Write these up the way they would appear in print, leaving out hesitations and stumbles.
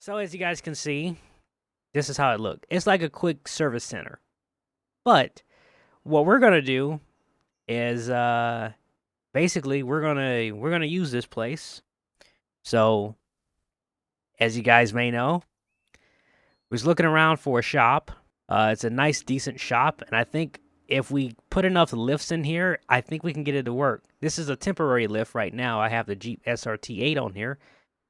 So as you guys can see, this is how it looked. It's like a quick service center. But what we're gonna do is basically we're gonna use this place. So as you guys may know, was looking around for a shop. It's a nice, decent shop, and I think if we put enough lifts in here, I think we can get it to work. This is a temporary lift right now. I have the Jeep SRT8 on here.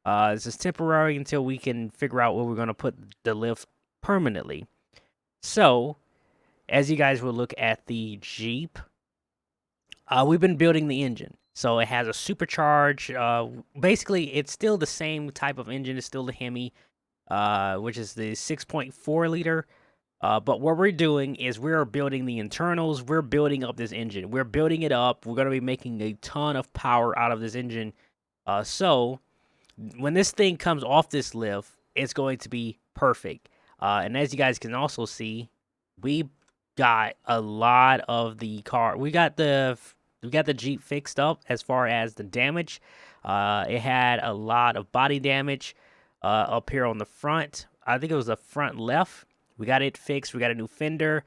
This is temporary until we can figure out where we're going to put the lift permanently. So, as you guys will look at the Jeep, we've been building the engine. So it has a supercharged, basically it's still the same type of engine. It's still the Hemi, which is the 6.4 liter. But what we're doing is we're building the internals. We're building up this engine. We're building it up. We're going to be making a ton of power out of this engine. So when this thing comes off this lift, it's going to be perfect. And as you guys can also see, we got a lot of the car. We got the Jeep fixed up as far as the damage. It had a lot of body damage up here on the front. I think it was the front left. We got it fixed. We got a new fender.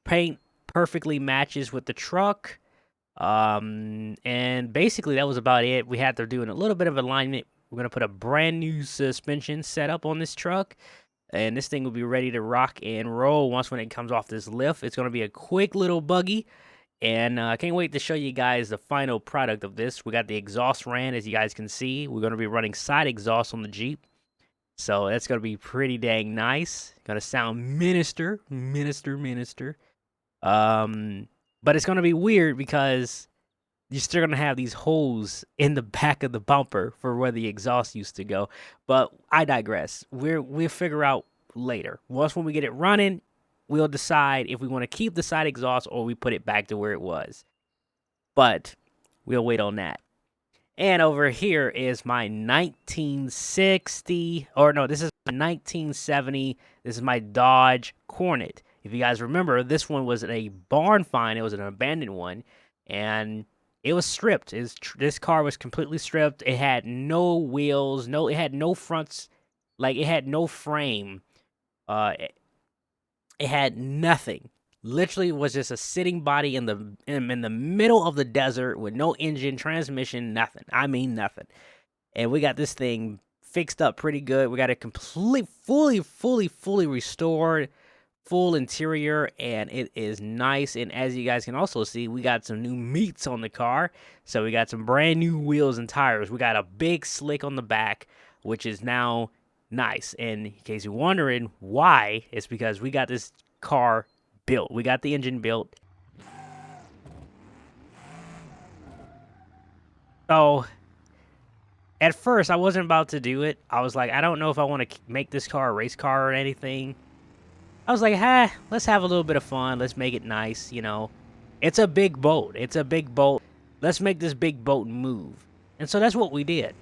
Paint perfectly matches with the truck. And basically that was about it. We had to do a little bit of alignment. We're going to put a brand new suspension setup on this truck. And this thing will be ready to rock and roll once when it comes off this lift. It's going to be a quick little buggy. And I can't wait to show you guys the final product of this. We got the exhaust ran, as you guys can see. We're going to be running side exhaust on the Jeep. So that's going to be pretty dang nice. Going to sound minister. But it's going to be weird because you're still going to have these holes in the back of the bumper for where the exhaust used to go. But I digress. We'll figure out later. Once when we get it running, we'll decide if we want to keep the side exhaust or we put it back to where it was. But we'll wait on that. And over here is my 1960, or no, this is my 1970. This is my Dodge Cornet. If you guys remember, this one was a barn find. It was an abandoned one, and it was stripped. This car was completely stripped. It had no wheels, it had no fronts, like it had no frame. It had nothing. Literally was just a sitting body in the middle of the desert with no engine, transmission, nothing. I mean nothing. And we got this thing fixed up pretty good. We got it fully restored, full interior, and it is nice. And as you guys can also see, we got some new meats on the car. So we got some brand new wheels and tires. We got a big slick on the back, which is now nice. And in case you're wondering why, it's because we got this car built. We got the engine built. So at first I wasn't about to do it. I was like, I don't know if I want to make this car a race car or anything. I was like, let's have a little bit of fun. Let's make it nice, you know. It's a big boat. Let's make this big boat move. And so that's what we did.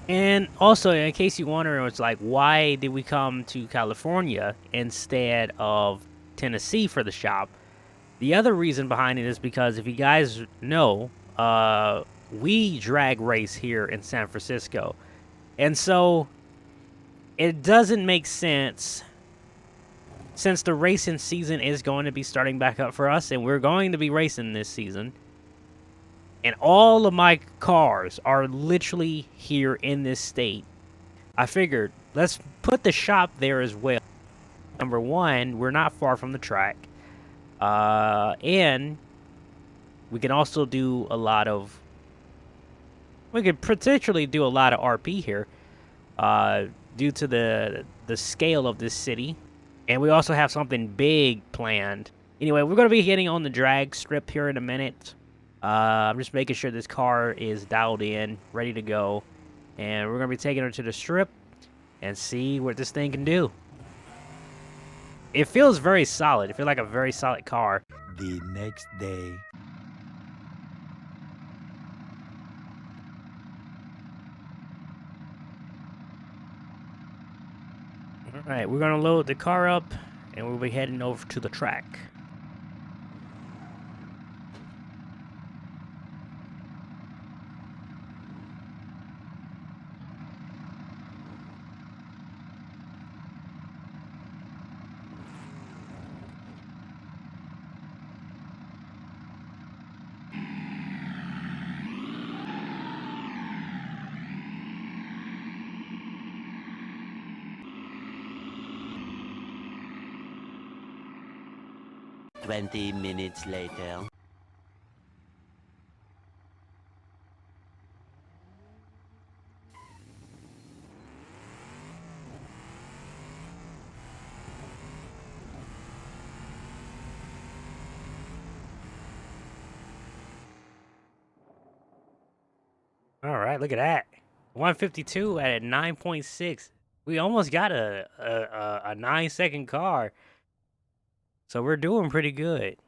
And also, in case you wonder, it's like, why did we come to California instead of Tennessee for the shop? The other reason behind it is because if you guys know, we drag race here in San Francisco. And so it doesn't make sense since the racing season is going to be starting back up for us and we're going to be racing this season. And all of my cars are literally here in this state. I figured, let's put the shop there as well. Number one, we're not far from the track. And we can also do a lot of... We could potentially do a lot of RP here. Due to the scale of this city. And we also have something big planned. Anyway, we're going to be getting on the drag strip here in a minute. I'm just making sure this car is dialed in, ready to go. And we're going to be taking her to the strip and see what this thing can do. It feels very solid. It feels like a very solid car. The next day. All right, we're gonna load the car up, and we'll be heading over to the track. Twenty minutes later. All right, look at that. 152 at 9.6. We almost got a 9-second car. So we're doing pretty good.